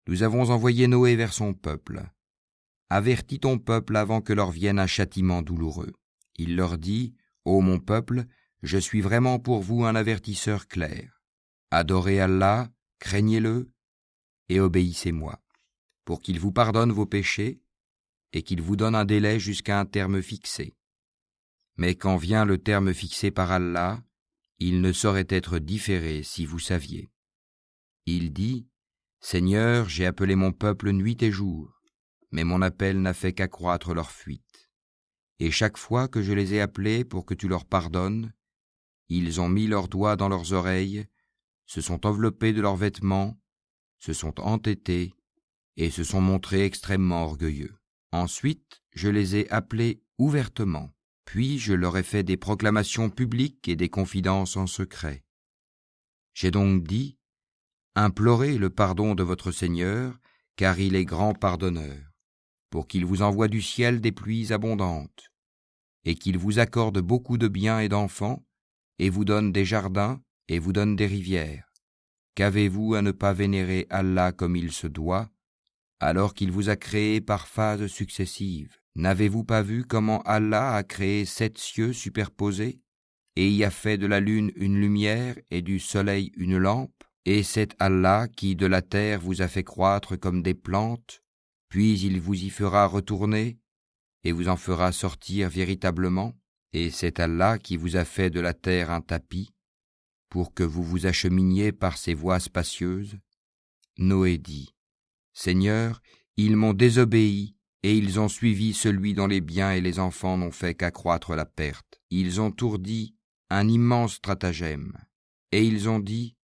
nous avons envoyé Noé vers son peuple. Avertis ton peuple avant que leur vienne un châtiment douloureux. Il leur dit, ô mon peuple, je suis vraiment pour vous un avertisseur clair. Adorez Allah, craignez-le et obéissez-moi, pour qu'il vous pardonne vos péchés et qu'il vous donne un délai jusqu'à un terme fixé. Mais quand vient le terme fixé par Allah, il ne saurait être différé si vous saviez. Il dit, Seigneur, j'ai appelé mon peuple nuit et jour, mais mon appel n'a fait qu'accroître leur fuite. Et chaque fois que je les ai appelés pour que tu leur pardonnes, ils ont mis leurs doigts dans leurs oreilles, se sont enveloppés de leurs vêtements, se sont entêtés et se sont montrés extrêmement orgueilleux. Ensuite, je les ai appelés ouvertement, puis je leur ai fait des proclamations publiques et des confidences en secret. J'ai donc dit, implorez le pardon de votre Seigneur, car il est grand pardonneur, pour qu'il vous envoie du ciel des pluies abondantes, et qu'il vous accorde beaucoup de biens et d'enfants, et vous donne des jardins, et vous donne des rivières. Qu'avez-vous à ne pas vénérer Allah comme il se doit, alors qu'il vous a créé par phases successives? N'avez-vous pas vu comment Allah a créé 7 cieux superposés, et y a fait de la lune une lumière et du soleil une lampe? Et c'est Allah qui de la terre vous a fait croître comme des plantes, puis il vous y fera retourner, et vous en fera sortir véritablement, et c'est Allah qui vous a fait de la terre un tapis, pour que vous vous acheminiez par ces voies spacieuses. Noé dit, Seigneur, ils m'ont désobéi, et ils ont suivi celui dont les biens et les enfants n'ont fait qu'accroître la perte. Ils ont ourdi un immense stratagème, et ils ont dit,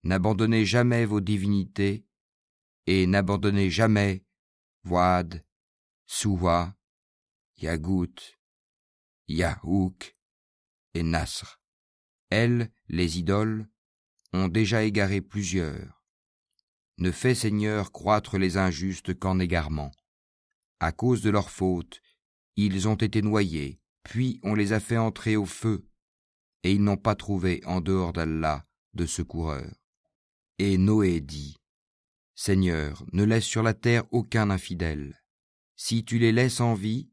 n'abandonnez jamais vos divinités, et n'abandonnez jamais Wad, Suwa, Yagout, Yahouk et Nasr. Elles, les idoles, ont déjà égaré plusieurs. Ne fais, Seigneur, croître les injustes qu'en égarement. À cause de leur faute, ils ont été noyés, puis on les a fait entrer au feu, et ils n'ont pas trouvé en dehors d'Allah de secoureur. Et Noé dit, Seigneur, ne laisse sur la terre aucun infidèle. Si tu les laisses en vie,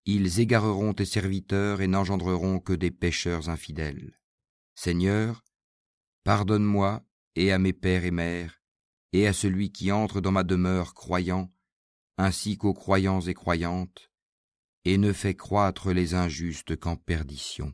ils égareront tes serviteurs et n'engendreront que des pécheurs infidèles. Seigneur, pardonne-moi et à mes pères et mères, et à celui qui entre dans ma demeure croyant, ainsi qu'aux croyants et croyantes, et ne fais croître les injustes qu'en perdition.